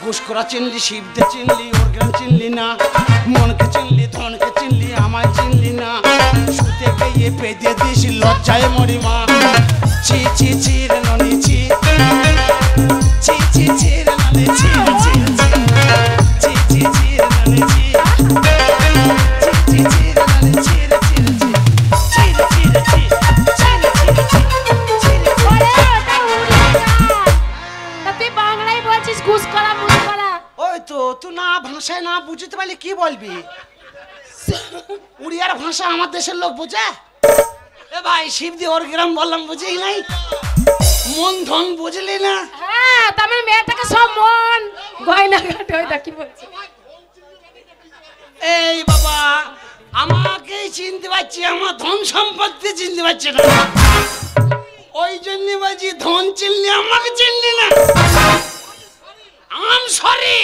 ঘুষখোরা চিনলি, শিবদে চিনলি, ওর গ্রাম চিনলি না, মনকে চিনলি, ধনকে চিনলি, আমায় চিনলি না, শুতে গিয়ে পেতে দিস লজ্জায় মরি মা। ছি ছি ছি রে ননি ছি, ছি ছি ছি রে ননি ছি, ছি ছি ছি ছি রে ননি ছি, ছি ছি ছি রে ননি ছি রে ছি রে ছি, ছি রে ছি রে ছি, ছি রে ছি রে ছি, ছি রে ছি। ওরে ওটা উড়িয়া। তা তুই বাংলায় বলছিস ঘুষ করা মুস করা। ওই তো তুই না ভাষায় না বুঝতে পারলে কি বলবি? উড়িয়ার ভাষা আমার দেশের লোক বোঝে? এ ভাই শিবদি ওর গ্রাম বললাম বুঝেই নাই, মন ধন বুঝলি না? হ্যাঁ তার মানে মেয়েটাকে সব মন গয়না ঘাটে ওই কি বলছি। এই বাবা আমাকেই চিনতে পারছি, আমার ধন সম্পত্তি চিনতে পারছি না, ওই জন্য বলছি ধন চিনলি আমাকে চিনলি না। আম সরি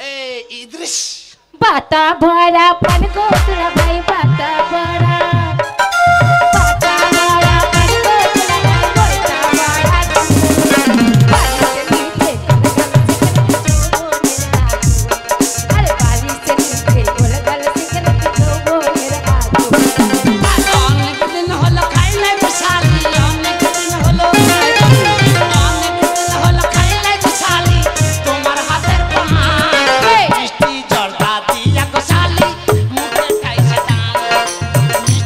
এই ইদ্রিস বাতা ভরা পান গোতরা ভাই বাতা ভরা, বাতা ভরা পান গোতরা ভাই বাতা ভরা। আরে বালিশ से नीचे बोला गल सिगरेट दो बोले हाथ। অনেক দিন হলো খাই নাই বসালি, অনেক দিন হলো খাই নাই বসালি, তোমার হাতের পান মিষ্টি জর্দা দিয়া গোসালি, মুখে খাইছে দান, মিষ্টি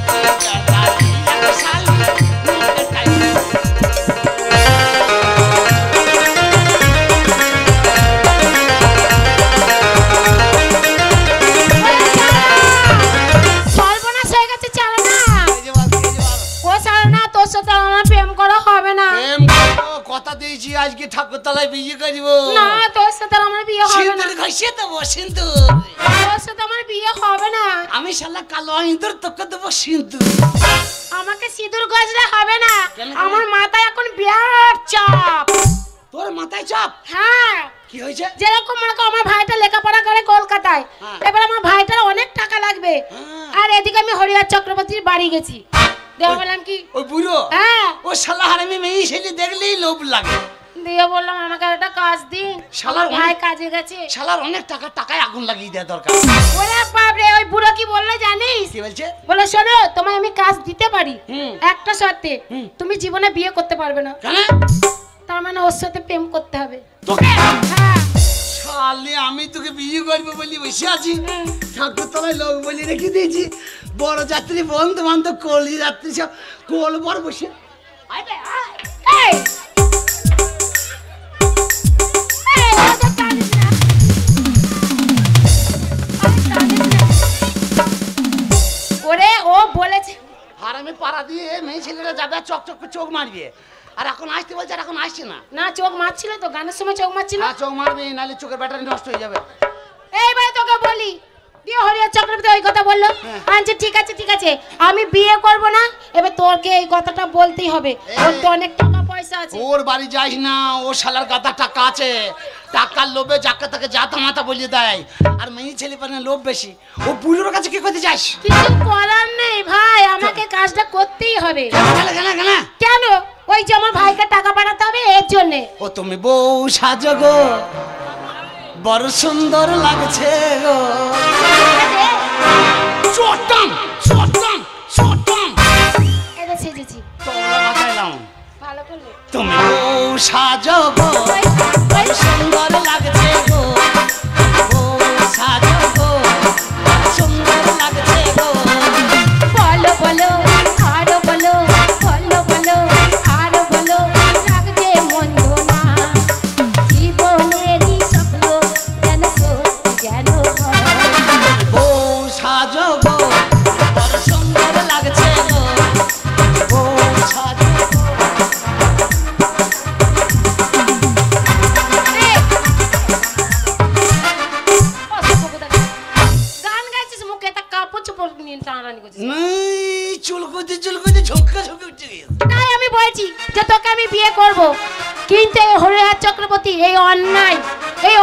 জর্দা দিয়া গোসালি, মুখে খাইছে। সর্বনাশ হয়ে গেছে চালানা। এই যে বল, এই যে বল। ও চালানা তোর সাথে আমার প্রেম করা হবে না। প্রেম করবো, কথা দিয়েছি আজকে ঠাকুরতলায় বিয়ে করব। না তোর সাথে আমার বিয়ে হবে না। সিঁদুর ঘষিয়ে দেবো সিঁদুর, তোর সাথে আমার বিয়ে হবে না। আমি শালা কালো ইঁদুর তোকে দেবো সিঁদুর। আমাকে সিঁদুর গজলে হবে না। কেন? আমার মাথায় এখন বিরাট চাপ। তোর মাথায় চাপ হ্যাঁ কি হয়েছে? যেরকম মনে করো আমার ভাইটা লেখাপড়া করে কলকাতায়, হ্যাঁ। এবার আমার ভাইটার অনেক টাকা লাগবে। হ্যাঁ। আর এদিকে আমি হরিহর চক্রবর্তীর বাড়ি গেছি, দিয়ে বললাম কি ওই বুড়ো হ্যাঁ ও শালা হারামি মেয়ে ছেলে দেখলেই লোভ লাগে। দিয়ে বললাম আমাকে একটা কাজ দিন। শালার আমার ভাই অনেক- কাজে গেছে। শালার অনেক টাকায় আগুন লাগিয়ে দেওয়া দরকার। ওরে বাপরে ওই বুড়ো কি বললো জানিস? কি বলছে? বলে শোনো তোমায় আমি কাজ দিতে পারি হুম। একটা শর্তে, হুম। তুমি জীবনে বিয়ে করতে পারবে না। কেন? তার মানে ওর সাথে প্রেম করতে হবে। তোকে হ্যাঁ শালে আমি তোকে বিয়ে করবো বলি বসে আছি, ঠাকুরতলায় লোক বলি রেখে দিয়েছি, বড় যাত্রী বন্ধু বান্ধব কলি যাত্রী সব কোল বর বসে। আয় বে, আয়। এই এই ওদের টানিস না। ওদের টানিস না। ওরে ও বলেছে হারামি পাড়া দিয়ে মেয়ে ছেলেরা যাবে আর চক চক করে চোখ মারবে, আর এখন আসতে বলছে আর এখন আসছে না। না চোখ মারছিল তো গানের সময় চোখ মারছিল। না চোখ মারবে নাহলে চোখের ব্যাটারি নষ্ট হয়ে যাবে। এইবারে তোকে বলি দিয়ে হরিহর চক্রবর্তী ওই কথা বললো। হ্যাঁ। আচ্ছা ঠিক আছে আমি বিয়ে করব না। এবার তোকে এই কথাটা বলতেই হবে, ওর তো অনেক টাকা পয়সা আছে। ওর বাড়ি যাস না, ও শালার গাদা টাকা আছে, টাকার লোভে যাকে তাকে জাতা মাতা বলিয়ে দেয়, আর মেয়ে ছেলে পারে লোভ বেশি। ও বুড়োর কাছে কি করতে যাস? কিছু করার নেই ভাই, আমাকে কাজটা করতেই হবে। কেন? কেন? ওই যে আমার ভাইকে টাকা পাঠাতে হবে এর জন্য। ও তুমি বউ সাজো গো, বড় সুন্দর লাগছে গো। চটম চটম চটম এটা সেজেছি তোমরা বাজাইলাম। ভালো করলে। তুমি বউ সাজো গো, বড় সুন্দর লাগছে গো, বউ সাজো গো, বড় সুন্দর লাগছে গো। বলো বলো আরো বলো, বলো বলো আরো বলো, লাগছে মন্দ না। জীবনেরই স্বপ্ন যেন সত্যি যেন হয়। বউ সাজো গো, বড় সুন্দর লাগছে গো, বউ সাজো গো। এই, অসভ্য গান গাইছিস মুখে তা কাপড় চোপড় নিয়ে টানাটানি করছিস। চুলকুতি ঝুঁকা ঝুঁকে উঠে গেছে। তাই আমি বলছি যে তোকে আমি বিয়ে করব, কিন্তু এই হরিহর চক্রবর্তী এই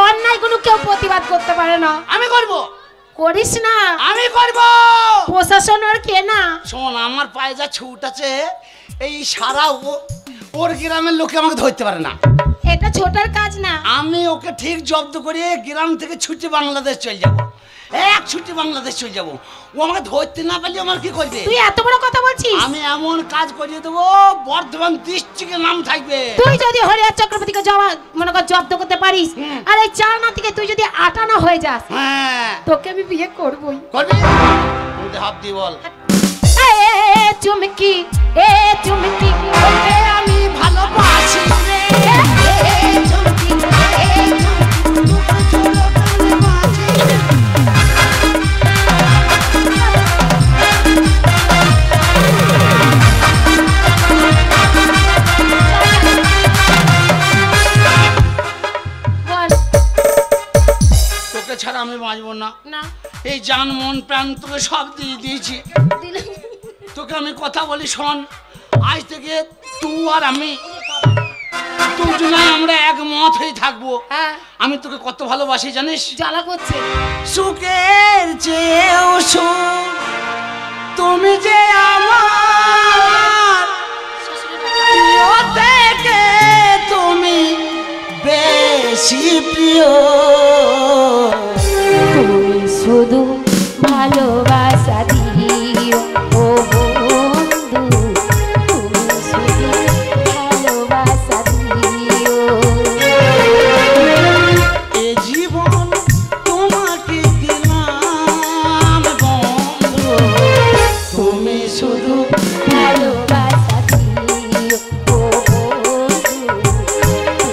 অন্যায়গুলো কেউ প্রতিবাদ করতে পারে না। আমি করব, করিস না, আমি করব। প্রশাসন আর কে না। শোন আমার পায়ে যা ছুট আছে, এই সারা ওর গ্রামের লোকে আমাকে ধরতে পারে না। এটা ছোটার কাজ না। আমি ওকে ঠিক জব্দ করে গ্রাম থেকে ছুটে বাংলাদেশ চলে যাব, এক ছুটে বাংলাদেশ চলে যাব। ও আমাকে ধরতে না পারলে আমার কি করবে? তুই এত বড় কথা বলছিস? আমি এমন কাজ করিয়ে দেবো বর্ধমান ডিস্ট্রিক্টের নাম থাকবে। তুই যদি হরিহর চক্রবর্তীকে মনে কর জব্দ করতে পারিস, আর এই চার নাতিকে তুই যদি আটানা হয়ে যাস, হ্যাঁ তোকে আমি বিয়ে করবই। করবি? হাত দিয়ে বল। এ চুমকি, এ চুমকি, ওকে আমি ভালোবাসি রে। এ চুমকি, এ তোকে ছাড়া আমি বাঁচবো না। না এই জান মন প্রাণ তোকে সব দিয়ে দিয়েছি। তোকে আমি কথা বলি শোন, আজ থেকে তুই আর আমি দুজনে আমরা একমত হয়ে থাকবো। হ্যাঁ আমি তোকে কত ভালোবাসি জানিস? জ্বালা করছে। সুখের চেয়েও সুখ তুমি যে আমার, প্রিয় থেকে তুমি বেশি প্রিয়। তুমি শুধু ভালোবাসা দিও ও বন্ধু, তুমি শুধু ভালোবাসা দিও। এ জীবন তোমাকে দিলাম বন্ধু, তুমি শুধু ভালোবাসা দিও ও বন্ধু, তুমি শুধু।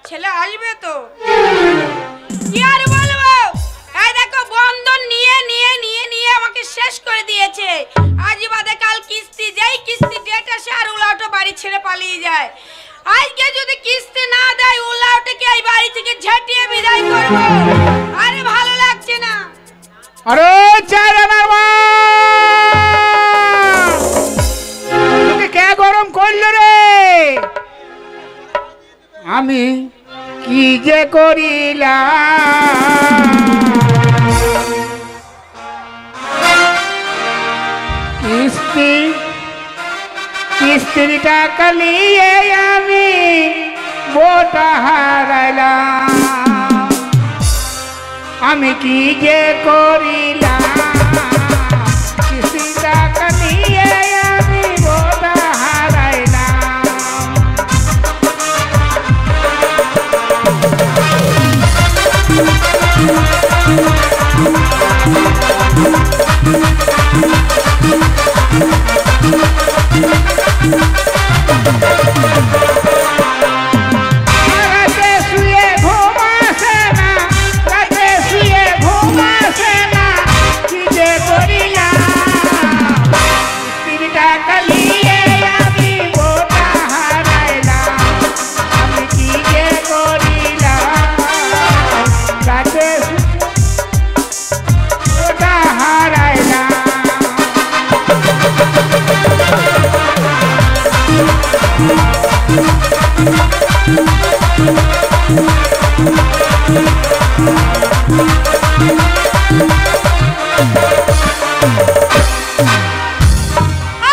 ছেলে আসবে তো কি আর বলবো। এই দেখো বন্ধন নিয়ে নিয়ে নিয়ে নিয়ে আমাকে শেষ করে দিয়েছে। আজ বাদে কাল কিস্তি, যেই কিস্তি ডেট আসে আর উলাউটো বাড়ি ছেড়ে পালিয়ে যায়। আজকে যদি কিস্তি না দেয় উলাউটোকে এই বাড়ি থেকে ঝাঁটিয়ে বিদায় করব। আরে ভালো লাগছে না। আরে চার আমার মা, তোকে কে গরম করলো রে? আমি কি যে করিলাম, কিস্তির টাকা নিয়ে আমি বোটা হারাইলাম। আমি কি যে করিলাম, কিস্তির টাকা নিয়ে আমি বোটা হারাইলাম। রাতে শুয়ে ঘুম আসে না, রাতে শুয়ে ঘুম আসে না, কি যে করিলাম। কিস্তির টাকা নিয়ে আমি বোটা হারাইলাম। আমি কি যে করিলাম, রাতে বোটা হারাইলাম।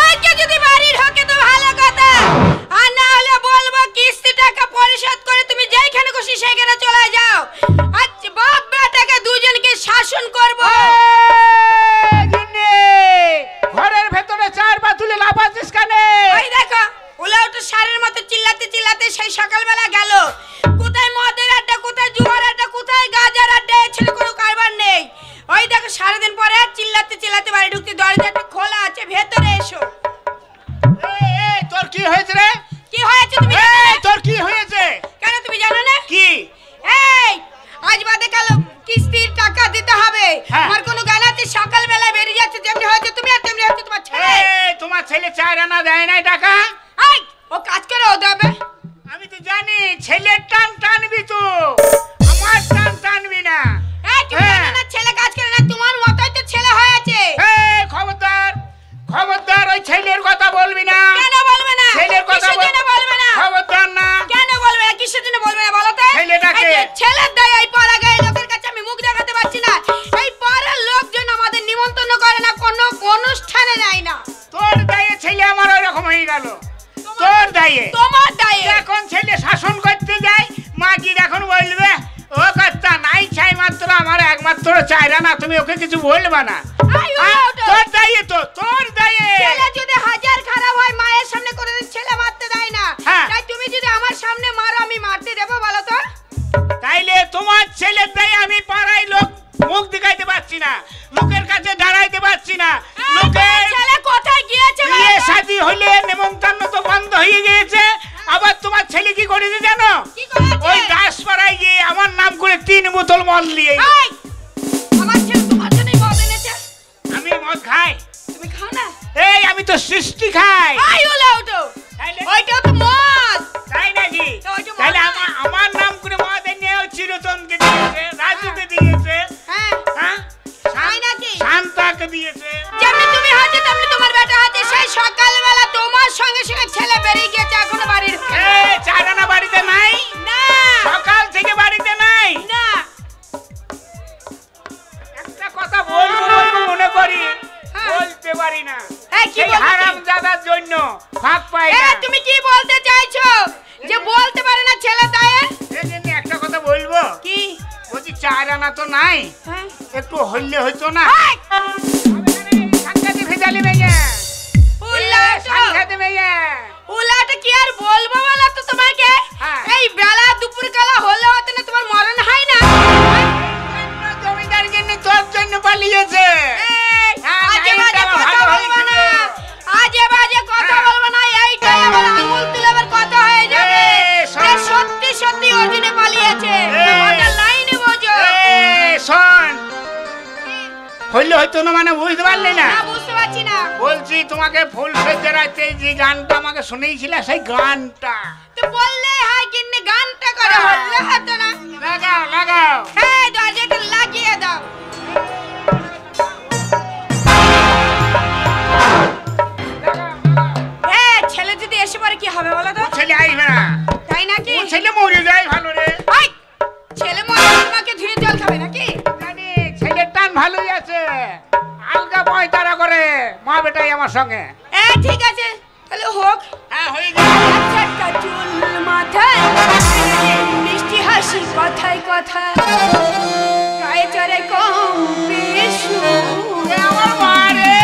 আজকে যদি বাড়ি ঢোকে তো ভালো কথা, আর না হলে বলবো কিস্তি টাকা পরিশোধ করে তুমি যেখানে খুশি সেখানে চলে যাও। আজ বাপ বেটাকে দুজনকে শাসন করব। ঘরের ভেতরে চার পা তুলে লাফাচ্ছিস কেন? ওই দেখো উলাউটো সারের মতো চিল্লাতে চিল্লাতে সেই সকালবেলা গেল। কোথায় মদের আড্ডা, কোথায় জুয়ার আড্ডা, কোথায় গাজার আড্ডা, ছেলে কোনো কারবার নেই। ওই দেখো সারাদিন পরে চিল্লাতে চিল্লাতে বাড়ি কাল কিস্তির টাকা দিতে হবে। হ্যাঁ। আমার কোনো গান আছে সকাল বেলায় বেরিয়ে যাচ্ছে, যেমনি হয়েছে তুমি আর তেমনি হচ্ছে তোমার ছেলে। এই তোমার ছেলে 4 আনা দেয় নাই টাকা? এই ও কাজ করে ও দেবে। আমি তো জানি ছেলের টান টানবি তো, আমার টান টানবি না। এই তুমি হ্যাঁ। জানো না ছেলে কাজ করে না, তোমার মতোই তো ছেলে হয়ে আছে। এই খবরদার খবরদার, ওই ছেলের কথা বলবি না। কেন বলবে না? ছেলের কথা কিসের জন্য বলবে না? খবরদার না। কেন বলবে না? কিসের জন্য বলবে না বলো তো? ছেলেটাকে- এই যে ছেলের দায় এই পাড়া গায়ে লোকের কাছে আমি মুখ দেখাতে পারছি না। এই পাড়ার লোকজন আমাদের নিমন্ত্রণ করে না, কোনো অনুষ্ঠানে যায় না। তোর দায়ে ছেলে আমার ওই রকম হয়ে গেল, তোর দায়ে। তোমার দায়ে। এখন ছেলে শাসন করতে যায়, মা কি এখন বলবে ও কর্তা নাই চাই মাত্র আমার একমাত্র 4 আনা, তুমি ওকে কিছু বলবে না। আই ও ওঠো। তোর দায়ে তো, তোর দায়ে। ছেলে যদি হাজার খারাপ হয় মায়ের সামনে কোনোদিন ছেলে মারতে দেয় না। হ্যাঁ। তাই তুমি যদি আমার সামনে মারো আমি মারতে দেবো বলো তো? তাইলে তোমার ছেলের দায়ে আমি পাড়ায় লোক মুখ দেখাইতে পারছি না, লোকের কাছে দাঁড়াইতে পারছি না। লোকের ছেলে কোথায় গিয়েছে বলো বিয়ে তো? শাদী হলে নেমন্তন্ন তো বন্ধ হয়ে গিয়েছে। আবার তোমার ছেলে কি করেছে জানো? কি করেছে? ওই দাসপাড়ায় গিয়ে আমার নাম করে 3 বোতল মদ নিয়ে এসেছে। এই, আমার ছেলে তোমার জন্যই মদ এনেছে। আমি মদ খাই? তুমি খাও না? এই আমি তো সৃষ্টি খাই। আই ওলা ওঠো। তাইলে- ওইটাও তো মদ। তাই নাকি? তো ওই যে মদ তাইলে না? আমার নাম করে মদ এনে ওই চিরতনকে দিয়েছে, রাজুকে দিয়েছে, হ্যাঁ। হ্যাঁ তাই নাকি? শান্তাকে দিয়েছে। যেমনি তুমি হচ্ছে তেমনি তোমার বেটা আছে। সেই সকালবেলা তোমার সঙ্গে সঙ্গে ছেলে বেরিয়ে গিয়েছে, এখনো বাড়ির এই 4 আনা বাড়িতে নাই, না সকাল থেকে বাড়িতে নাই। না। একটা কথা বলবো বলবো মনে করি, হ্যাঁ। বলতে পারি না। এই কি এই বলতে- হারামজাদার জন্য ফাঁক পাই এ না। তুমি কি বলতে চাইছো? যে বলতে পারে না ছেলে দায়ে? এই জন্য একটা কথা বলবো, কি? বলছি 4 আনা তো নাই, হ্যাঁ। একটু হইলে হইতো না। এই, সাংঘাতে ভেজালি মেয়ে, উল্লাটো। সাংঘাতে মেয়ে। উল্লাটো কি আর বলবো বলো তো তোমাকে? হ্যাঁ। এই বেলা দুপুর কালা হলে হতে না তোমার মরণ হয় না? জমিদার জন্য তোর জন্য পালিয়েছে। এই, হ্যাঁ, আজে এইটা বাজে কথা ভালো বলবো না। হয়েছিল। আজে বাজে কথা হ্যাঁ। বলবো না। এইটাই আবার আঙুল তুলে আবার কথা হয়ে যাবে। এই, শোন। এ সত্যি সত্যি অর্জুনে পালিয়েছে। এই। ওটা লাইনে বোঝো। এই, শোন, হইলে হইতো না মানে বুঝতে পারলি না? না বুঝতে পারছি না। বলছি তোমাকে ফুল সজ্জা রাতে যে গানটা আমাকে শুনেছিলে সেই গানটা তো বললে হয় কিন্তু গানটা করে বললে হতো না। লাগাও লাগাও। হ্যাঁ দরজাটা লাগিয়ে দাও। হ্যাঁ ছেলে যদি এসে পড়ে কি হবে বলো তো? ছেলে আইবে না, তাই নাকি? ও ছেলে মরে যায় ভালো রে। এই, ছেলে মরে তোমাকে ধীরে জল খাবে নাকি? জানি ছেলের টান ভালোই আছে, আলগা পয়তারা করে মা বেটাই আমার সঙ্গে। ঠিক আছে তাহলে হোক। হ্যাঁ হয়ে যাবে। আচ্ছা চুল মাথায় মিষ্টি হাসি কথায় কথায় গায়ে চড়ে কম বেশু। এ আমার মা রে।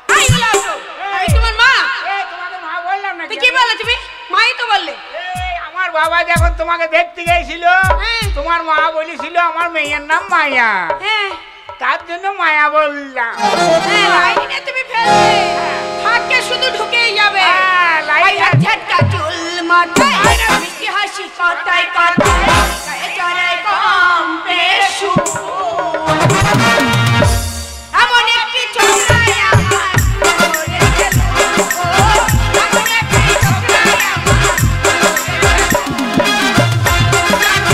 আই বলো তো, আমি তোমার মা। এই তোমাকে মা বললাম না তো কি বললে তুমি? মাই তো বললে। এই আমার বাবা যখন তোমাকে দেখতে গেছিল, হ্যাঁ। তোমার মা বলেছিল আমার মেয়ের নাম মায়া, হ্যাঁ তার জন্য মায়া বললাম। হ্যাঁ লাইনে তুমি ফেলবে, থাকে শুধু ঢুকেই যাবে। হ্যাঁ, লাইনে- আই ঝটকা চুল মাথায় মিষ্টি হাসি কথায় কথায় গায়ে চড়ে কম বেশু। এমন একটি ছোকরায় আমার মনে গেল, এমন একটি ছোকরায় আমার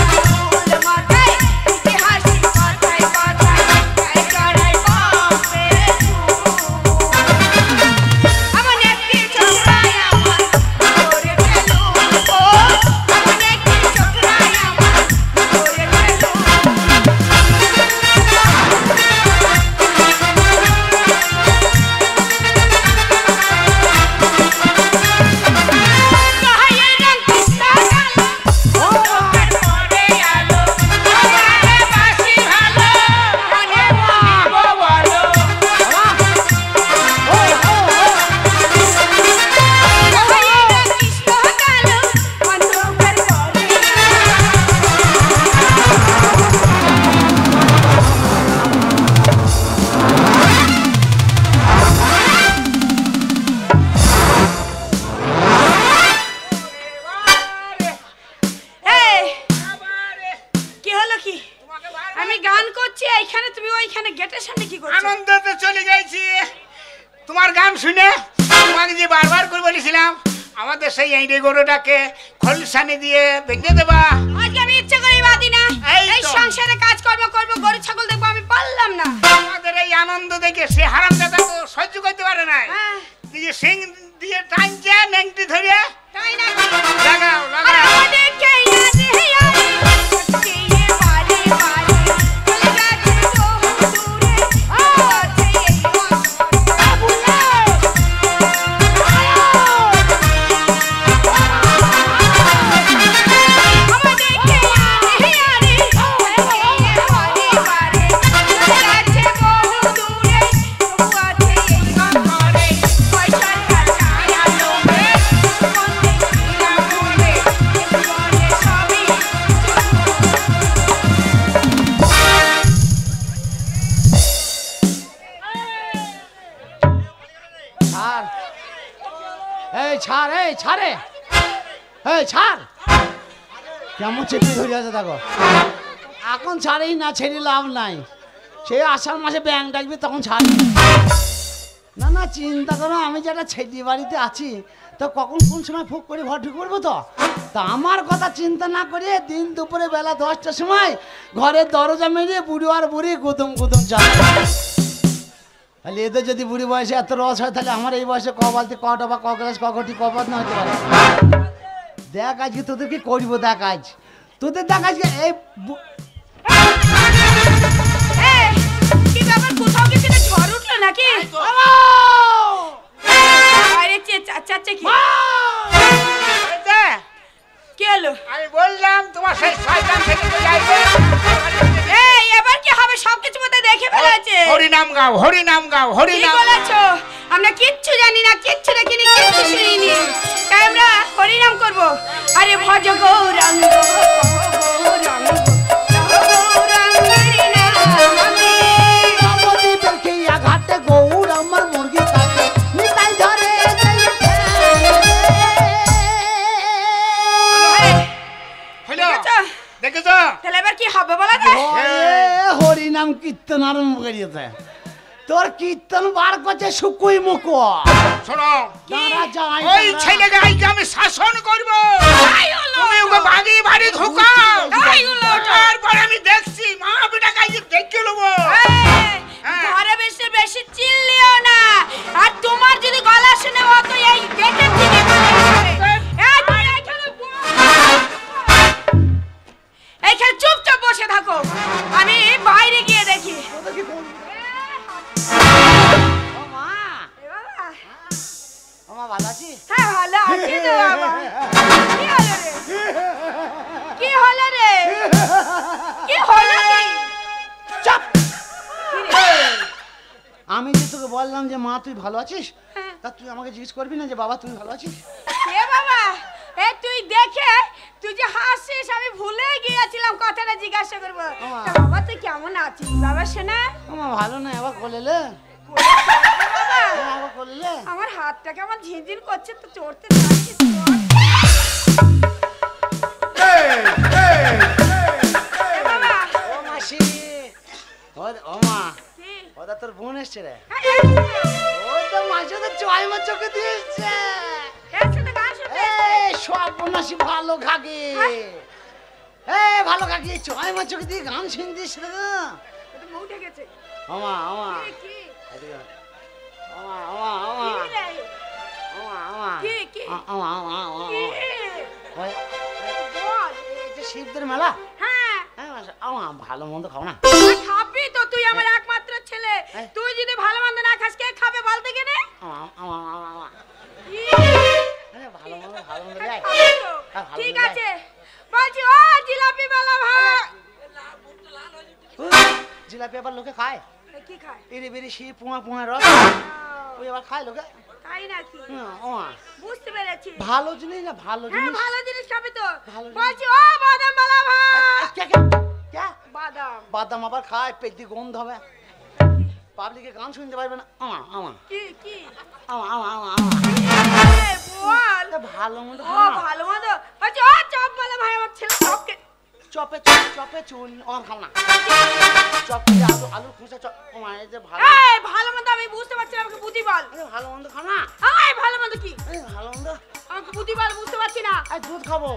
চুল মাথায় মিষ্টি হাসি কথায় কথায় গায়ে চড়ে কম বেশু। এমন একটি ছোকরায় আমার মনে গেল, এমন একটি ছোকরায় আমার আমি গান করছি এইখানে, তুমি ওইখানে গেটের সামনে কি করছো? আনন্দতে চলে গেছি তোমার গান শুনে। তোমাকে যে বারবার করে বলেছিলাম আমাদের সেই এইডে গরুটাকে খলসানি দিয়ে ভেঙে দেবা। আজকে আমি ইচ্ছে করেই বাদি না, এই এই তো। সংসারে কাজকর্ম করবো, গরু ছাগল দেখবো, আমি পারলাম না। আমাদের এই আনন্দ দেখে সে হারামজাদা তো সহ্য করতে পারে না। হ্যাঁ, দিয়ে সিং দিয়ে টানছে নেংটি ধরে তাই নাকি? লাগাও আর লাগাও। আমাদেরকে ইয়াদে আমি করছি এ বারে বারে, চলে গেছে দূরে, আছে এই অন্তরে। আমাদেরকে ইয়াদে করছি এ বারে বারে, চলে গেছে দূরে, আছে এই অন্তরে। পয়সার কাছে আলোবে, মনে কিনা মনে, জীবনে সবই ছাড়, এই ছাড়, এই ছাড়ে, এই ছাড়। কেমন চেপে ধরে আছে দেখো। এখন ছাড়েই না, ছেড়ে লাভ নাই। সে আষাঢ় মাসে ব্যাং ডাকবে তখন ছাড়ি। না না চিন্তা করো, আমি যেটা ছেলে বাড়িতে আছি তো কখন কোন সময় ফুক করে ঘর ঢুকে পড়বো। তো তা আমার কথা চিন্তা না করে দিন দুপুরে বেলা 10টার সময় ঘরের দরজা মেরে বুড়ি আর বুড়ি গুদুম গুদুম চাল। তাহলে এদের যদি বুড়ি বয়সে এত রস হয়, তাহলে আমার এই বয়সে ক বালতি ক ডবা ক গ্লাস ক ঘটি ক পদ না হতে পারে। দেখ আজকে তোদের কি করবো, দেখ আজ তোদের দেখ আজকে এই এই, কি ব্যাপার, কোথাও কি সেটা ঝড় উঠলো নাকি? বাইরে চাচ্ছে কি? কি হলো? আমি বললাম তোমার সেই শয়তান থেকে তো যাইবে। এই, এবার কি হবে? সবকিছু মধ্যে দেখে ফেলেছে। হরিনাম গাও, হরিনাম গাও, কি হরিনাম। বলেছো? আমরা কিচ্ছু জানি না, কিচ্ছু দেখিনি, কিচ্ছু শুনিনি, তাই আমরা হরিনাম করব। আরে ভজ গৌরাঙ্গ গৌরাঙ্গ গৌরাঙ্গ নাম আমি। নবদ্বীপের খেয়া ঘাটে গৌর আমার মুরগি কাটে নিতাই ধরে হলো দেখেছো? দেখেছো? তাহলে এবার কি হবে বলো তো? হরিনাম কীর্তন আরম্ভ করিয়েছে। তোর কীর্তন বার করছে শুকুই মুখ। শোনো, দাঁড়া যাই, ওই দাঁড়া। ছেলেকে আজকে আমি শাসন করব। তাই হলো। তুমি ওকে বাড়ি বাড়ি ঢুকাও। তাই হলো। তারপর আমি দেখছি মা বেটাকে আজকে দেখে নেবো। এই, হ্যাঁ। ঘরে বেশি বেশি চিল্লিও না। আর তোমার যদি গলা শুনে ও তো এই গেটের দিকে চলে আসবে। এই, তুমি এইখানে এইখানে চুপচাপ বসে থাকো, আমি বাইরে গিয়ে দেখি। ও মা, এ বাবা, ও মা ভালো আছিস? হ্যাঁ ভালো আছি তো বাবা। কি হলো রে? কি হলো রে? কি হলো কি? চাপ। কি রে? আমি যে তোকে বললাম যে মা তুই ভালো আছিস, হ্যাঁ। তা তুই আমাকে জিজ্ঞেস করবি না যে বাবা তুই ভালো আছিস? এ বাবা, এ তুই দেখে তুই যে হাসিস, আমি ভুলে গিয়েছিলাম কথাটা জিজ্ঞাসা করবো। ওমা। তা বাবা তুই কেমন আছিস বাবা শোনা? ও মা ভালো না, আবার করলে বাবা, আবার করলে আমার হাতটা কেমন ঝিনঝিন করছে, তো চড়তে যাচ্ছি তো। এ বাবা, ও মাসি, ও মা, কি? ওটা তোর বোন এসছে রে। হ্যাঁ, এসছে। ওই তো মাসি তো চয় মা চোখে দিয়ে এসছে। এসছে তো গান শুনতে। এই সব মাসি ভালো খাগে, এই ভালো খাগে চয় মা চোখে দিয়ে গান শুনছিস রে। ও তো বউ ঢেকেছে। ওমা ওমা কি, কি? এদিকে ওমা ওমা ওমা কি রে? ওমা ওমা কি, কি? ওমা ওমা ওমা কি? ওই বল। এই যে শিবদের মেলা, হ্যাঁ, হ্যাঁ ওমা ভালো মন্দ খাও না। তুই খাবি তো, তুই আমার একমাত্র ছেলে। হ্যাঁ। তুই যদি ভালো মন্দ না খাস, কে খাবে বলতে গেলে? ওমা ওমা ওমা ওমা ভালো মন্দ দেয়। খাবি তো। হ্যাঁ, ভালো ঠিক মন্দ আছে, বলছি ও জিলাপি বালা ভাই। জিলাপি আবার লোকে খায়, এ কি খায়? এরে বেরি শি পুয়া পুয়া রস ওই আবার খায় লোকে। তাই নাকি? ওমা বুঝতে পেরেছি। ভালো জিনিস না, ভালো হ্যাঁ, জিনিস। ভালো জিনিস খাবি তো। ভালো জিনিস। বলছি ও বাদাম বালা ভাই। কে কে কে বাদাম। বাদাম আবার খায়, পেটি গন্ধ হবে, পাবলিকে গান শুনতে পারবে না। আমা আমা কি, কি? আমা আমা আমা আমা এ, বল। ভালো মন্দ ও খাও না। ভালো মন্দ। বলছি ও চপ বালা ভাই, আমার ছেলে চপকে। চপে চুল চপে চুল আর খাও না চপে আলু আলু খুঁজে চপ তোমার এই যে ভালো এই ভালো মন্দ আমি বুঝতে পারছি না, আমাকে বুদ্ধি বল। আরে ভালো মন্দ খাও না এই ভালো মন্দ কি? এই ভালো মন্দ আমাকে বুদ্ধি বল, বুঝতে পারছি না। এই দুধ খাবো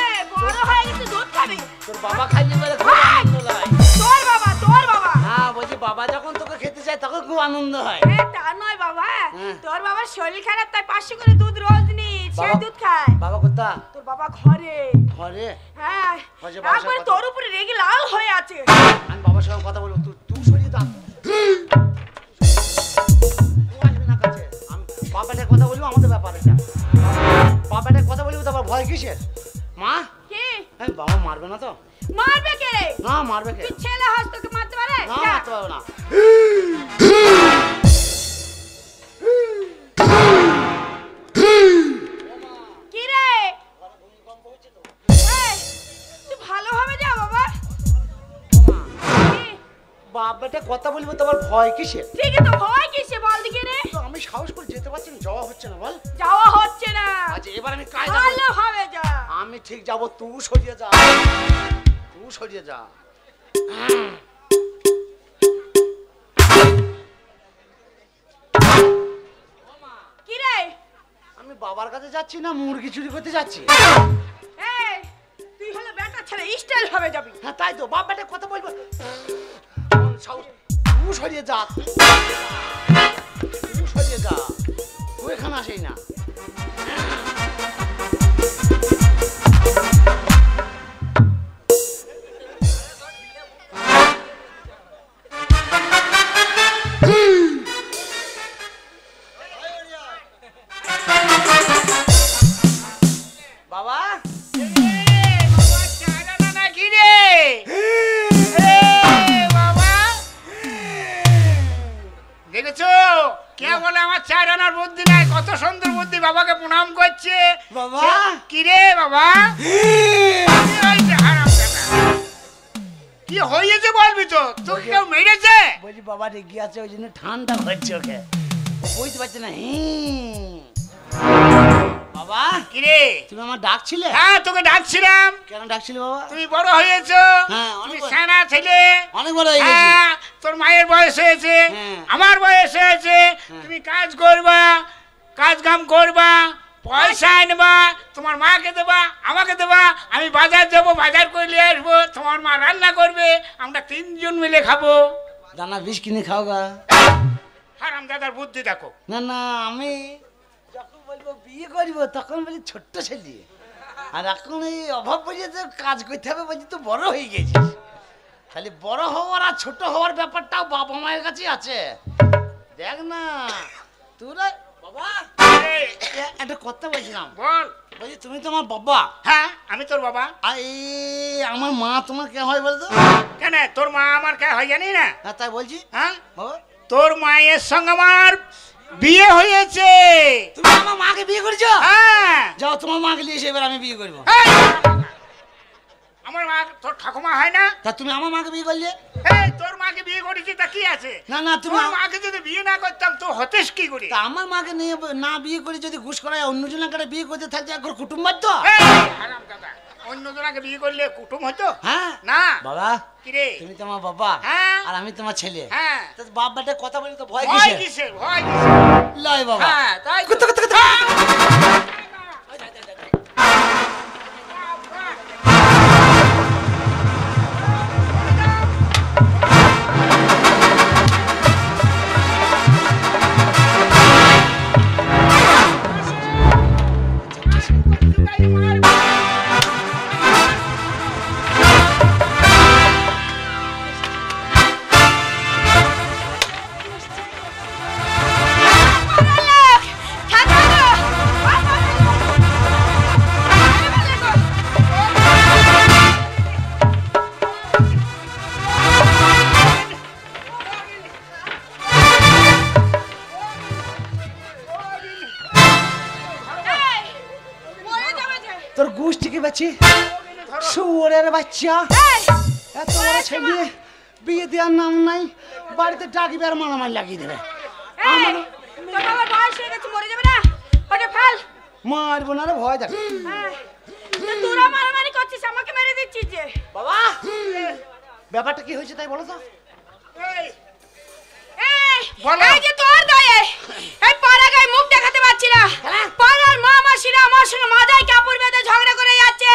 এই বড় হয়ে গেছে দুধ খাবি? তোর বাবা খাইলে বলে খুব আনন্দ হয় তোর বাবা, তোর বাবা? হ্যাঁ বলছি বাবা যখন তোকে খেতে চায় তখন খুব আনন্দ হয় তা নয় বাবা, হ্যাঁ। তোর বাবার শরীর খারাপ, তাই 500 করে দুধ রোজ নি, সে বাবা- দুধ খায়। বাবা কোথা তোর বাবা ঘরে। ঘরে হ্যাঁ, বলছে বাবার একবারে সাথে তোর উপরে রেগে লাল হয়ে আছে। আমি বাবার সঙ্গে কথা বলবো তুই সরিয়ে দাও ও আসবে না কাছে আমি বাবাটার কথা বলবো আমাদের ব্যাপার এটা বাবাটার কথা বলবো তারপর ভয় কিসের মা কি এই বাবা মারবে না তো মারবে কে রে? না মারবে কে তুই ছেলে হাস, তোকে মারতে পারে? না যা। মারতে পারবে না কি রে? এই, তুই ভালোভাবে যা বাবা। কি? বাবাটা কথা বলবো তোমার ভয় কিসের ঠিকই তো, ভয় কিসে বল দেখি রে? তো আমি সাহস করে যেতে পারছি না যাওয়া হচ্ছে না বল যাওয়া হচ্ছে না। আচ্ছা এবার আমি কায়দা করব। ভালোভাবে যা। আমি ঠিক যাব তুই সরিয়ে যা তুই সরিয়ে যা কি রে? আমি বাবার কাছে যাচ্ছি না মুরগি চুরি করতে যাচ্ছি এই, তুই হলো বেটা ছেলে, স্টাইল ভাবে যাবি। হ্যাঁ তাই তো বাবাটা কথা বলবো সাহস তুই সরিয়ে যা তুই সরিয়ে যা তুই এখানে আসেই না বাবা দেখেছো কে বলে আমার 4 আনার বুদ্ধি নাই, কত সুন্দর বুদ্ধি, বাবাকে প্রণাম করছে। বাবা কি রে বাবা? কি হয়েছে হারামজাদা? কি হয়েছে বলবি তো? তোকে কেউ মেরেছে? বলছি বাবা রেগে আছে ওই জন্য ঠান্ডা হচ্ছে ওকে ও বুঝতে পারছে না বাবা কি রে? তুমি আমার ডাকছিলে হ্যাঁ তোকে ডাকছিলাম। কেন ডাকছিলে বাবা তুমি বড় হয়েছো, হ্যাঁ, তুমি অনেক বড়। সেনা ছেলে। অনেক বড় হয়ে গেছি হ্যাঁ, তোর মায়ের বয়স হয়েছে, হ্যাঁ। আমার বয়স হয়েছে। তুমি কাজ করবা, কাজ কাম করবা, পয়সা আনবা, তোমার মাকে দেবা, আমাকে দেবা। আমি বাজার যাবো, বাজার করে নিয়ে আসবো, তোমার মা রান্না করবে, আমরা 3 জন মিলে খাবো। দানা বিষ কিনে খাও গা হারামজাদার বুদ্ধি দেখো। না না আমি যখন বলবো বিয়ে করবো তখন বলি ছোট্ট ছেলে আর এখন এই অভাব বলে যে কাজ করতে হবে বলছি তো বড় হয়ে গেছিস খালি বড় হওয়ার আর ছোট হওয়ার ব্যাপারটাও বাবা মায়ের কাছে আছে দেখ না তোরা বাবা এই, একটা কথা বলছিলাম বল। বলছি তুমি তো আমার বাবা হ্যাঁ আমি তোর বাবা। আর এই আমার মা তোমার কে হয় বলতো কেন তোর মা আমার কে হয় জানি না? হ্যাঁ তাই বলছি হ্যাঁ, বাবা তোর মায়ের সঙ্গে আমার বিয়ে হয়েছে। তুমি আমার মাকে বিয়ে করেছো হ্যাঁ। যাও তোমার মাকে নিয়ে এসে এবার আমি বিয়ে করবো এই, আমার মা তোর ঠাকুমা হয় না? তা তুমি আমার মাকে বিয়ে করলে এই তোর মাকে বিয়ে করেছি তা কি আছে? না না তুমি তোর মাকে যদি বিয়ে না করতাম তো হতেস কি করে? তা আমার মাকে নিয়ে না বিয়ে করে যদি ঘুষ করায় অন্যজনের কাছে বিয়ে করতে থাকছে একবার কুটুম্ব তো এই, হারামজাদা, অন্য জনাকে বিয়ে করলে কুটুম হতো? হ্যাঁ না। বাবা কি রে? তুমি তো আমার বাবা হ্যাঁ। আর আমি তোমার ছেলে হ্যাঁ। তা বাপ বেটা কথা বলি তো ভয় ভয় কিসের কিসের? ভয় কিসের? লয় বাবা হ্যাঁ, তাই তো। কুত্তা, কুত্তা, কুত্তা। তোর গোষ্ঠীকে বেছে শুয়োরের বাচ্চা এত বড় ছেলে বিয়ে দেওয়ার নাম নাই বাড়িতে ডাকিবে আর মারামারি লাগিয়ে দেবে এই, তোর বাবার বয়স হয়ে গেছে, মরে যাবে না? ওটা ফেল। মারবো না রে, ভয় দেখ। তোরা মারামারি করছিস, আমাকে মেরে দিচ্ছিস যে। বাবা ব্যাপারটা কি হয়েছে তাই বলো তো। এই যে তোর গায়ে, এই পাড়া গায়ে মুখ দেখাতে পারছি না। পাড়ার মা মাসিরা আমার সঙ্গে মাথায় কাপড় বেঁধে ঝগড়া করে যাচ্ছে।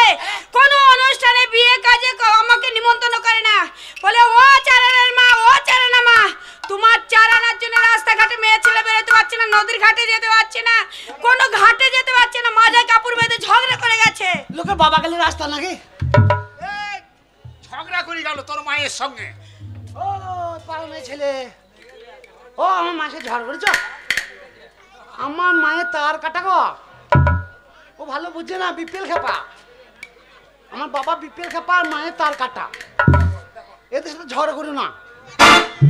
কোনো অনুষ্ঠানে বিয়ে কাজে আমাকে নিমন্ত্রণ করে না, বলে ও চারানার মা, ও চারানা মা। তোমার চারানার জন্য রাস্তাঘাটে মেয়ে ছেলে বেরোতে পারছে না, নদীর ঘাটে যেতে পারছে না, কোনো ঘাটে যেতে পারছে না, মাথায় কাপড় বেঁধে ঝগড়া করে গেছে। লোকের বাবা গেলে রাস্তা নাকি ঝগড়া করে গেল তোর মায়ের সঙ্গে। ও পাড়া মেয়ে ছেলে, ও আমার মায়ের সাথে ঝড় করেছ। আমার মায়ের তার কাটা গো, ও ভালো বুঝছে না, বিপিএল খেপা। আমার বাবা বিপিএল খেপা আর মায়ের তার কাটা। এদের সাথে ঝগড়া করো না,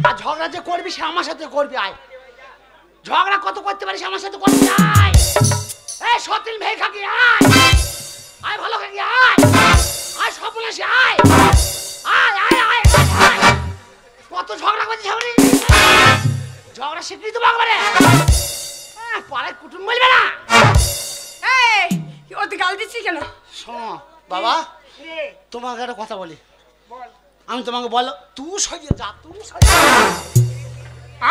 আর ঝগড়া যে করবি সে আমার সাথে করবি। আয় ঝগড়া কত করতে পারিস আমার সাথে করবি। আয় এই সতীন ভেই খাকি, আয় আয় ভালো খাকি, আয় আয় সপনাশি, আয় আয় আয় আয় আয়। কত ঝগড়া করছিস সামনে, ঝগড়া শিখবি তো বাংলারে, পাড়ায় কুটুম বলবে না। এই ওতে গাল দিচ্ছি কেন? শোনো বাবা, তোমাকে একটা কথা বলি। আমি তোমাকে বলো, তুই সরিয়ে যা, তুই সরিয়ে যা।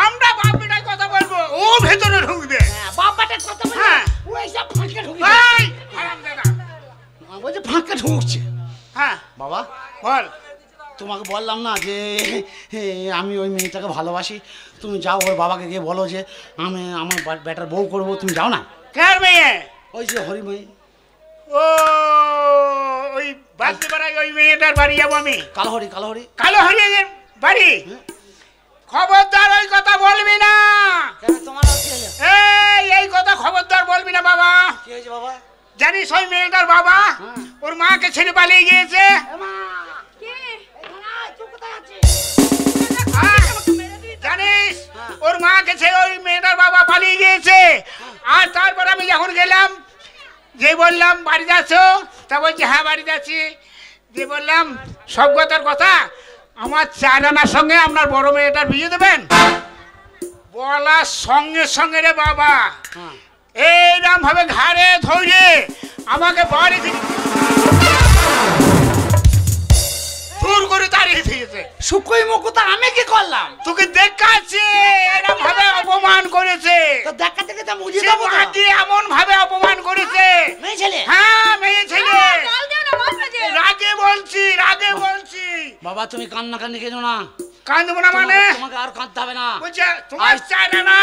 আমরা বাপ বেটার কথা বলবো, ও ভেতরে ঢুকবে। হ্যাঁ বাপ বেটার কথা বলি, হ্যাঁ। ও এইসব ফাঁকে ঢুকবে। এই হারামজাদা। বলছে ফাঁকে ঢুকছে। হ্যাঁ বাবা বল। তোমাকে বললাম না যে আমি ওই মেয়েটাকে ভালোবাসি, তুমি যাও ওর বাবাকে গিয়ে বলো যে আমি আমার বেটার বউ করবো, তুমি যাও না। কার মেয়ে? ওই যে হরিময়ী, ও ওই বাড়তে পারাই ওই মেয়েটার বাড়ি যাবো আমি। কালহরি কালহরি। কালো হরিয়ের বাড়ি? খবরদার ওই কথা বলবি না। কেন তোমার আর কি হলো? এই কথা খবরদার বলবি না বাবা। কি হয়েছে বাবা? জানিস ওই মেয়েটার বাবা হ্যাঁ। ওর মাকে ছেড়ে পালিয়ে গিয়েছে। জানিস ওর মাকে ছেড়ে ওই মেয়েটার বাবা পালিয়ে গিয়েছে। আর তারপর আমি যখন গেলাম, যে বললাম বাড়ি যাচ্ছ, তা বলছি হ্যাঁ বাড়ি যাচ্ছি। যে বললাম সব কথার কথা, আমার চার আনার সঙ্গে আপনার বড় মেয়েটার বিয়ে দেবেন। বলার সঙ্গে সঙ্গে রে বাবা এইরকম ভাবে ঘাড়ে ধরে আমাকে বাড়ি দূর করে তাড়িয়ে দিয়েছে। সুকই মুকুতা আমি কি করলাম? তোকে দেখাচ্ছে এরকম ভাবে অপমান করেছে। তো দেখা থেকে তো বুঝিয়ে সে দেবো তো। মাকে এমন ভাবে অপমান করেছে। মেয়ে ছেলে? হ্যাঁ মেয়ে ছেলে। গাল দিও না, মারবে যে। রাগে বলছি, রাগে বলছি। বাবা তুমি কান্না কান্দি কেনো না, কাঁদবো না মানে? তোমাকে আর কাঁদতে হবে না। বলছে তোমার চাই না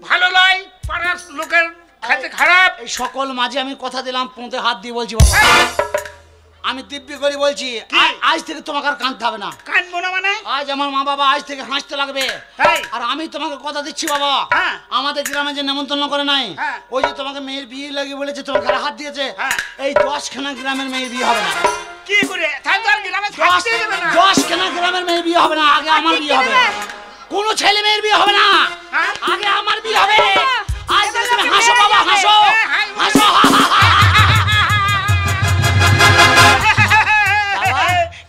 ভালো নয়, পাড়ার লোকের কাছে খারাপ। এই সকল মাঝে আমি কথা দিলাম, পোঁতে হাত দিয়ে বলছি বাবা, আমি দিব্যি করে বলছি আজ থেকে তোমাকে আর কাঁদতে হবে না। কাঁদবো না মানে? আজ আমার মা বাবা আজ থেকে হাসতে লাগবে। তাই? আর আমি তোমাকে কথা দিচ্ছি বাবা, হ্যাঁ। আমাদের গ্রামে যে নেমন্তন্ন করে নাই, হ্যাঁ। ওই যে তোমাকে মেয়ের বিয়ে লাগিয়ে বলেছে, তোমাকে হাত দিয়েছে, হ্যাঁ। এই 10খানা গ্রামের মেয়ের বিয়ে হবে না। কি করে? তাহলে তো আর গ্রামে থাকতে দেবে না। 10খানা গ্রামের মেয়ের বিয়ে হবে না, আগে আমার বিয়ে হবে। কোনো ছেলে মেয়ের বিয়ে হবে না, হ্যাঁ? আগে আমার বিয়ে হবে। আজ থেকে তুমি হাসো বাবা, হাসো হাসো।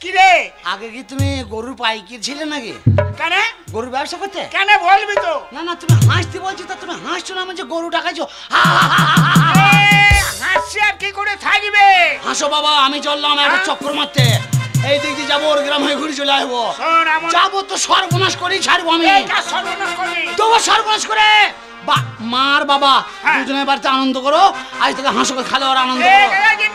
কি রে? আগে কি তুমি গরুর পাইকারি ছিলে নাকি? কেন? গরুর ব্যবসা করতে? কেন বলবি তো? না না তুমি হাসতে বলছি, তা তুমি হাসছো না, যে গরু ডাকাইছো। হাসি আর কি করে থাকবে? হাসো বাবা, আমি চললাম একটা চক্কর মারতে, এই দিক দিয়ে যাবো, ওর গ্রাম হয়ে ঘুরে চলে আসবো। শোন এমন যাবো তো সর্বনাশ করেই ছাড়বো আমি। এইটা সর্বনাশ করবি। তবু সর্বনাশ করে মার বাবা হ্যাঁ। দুজনের বাড়িতে আনন্দ করো, আজ থেকে হাসো খালে ওর আনন্দ এই করো। এই যে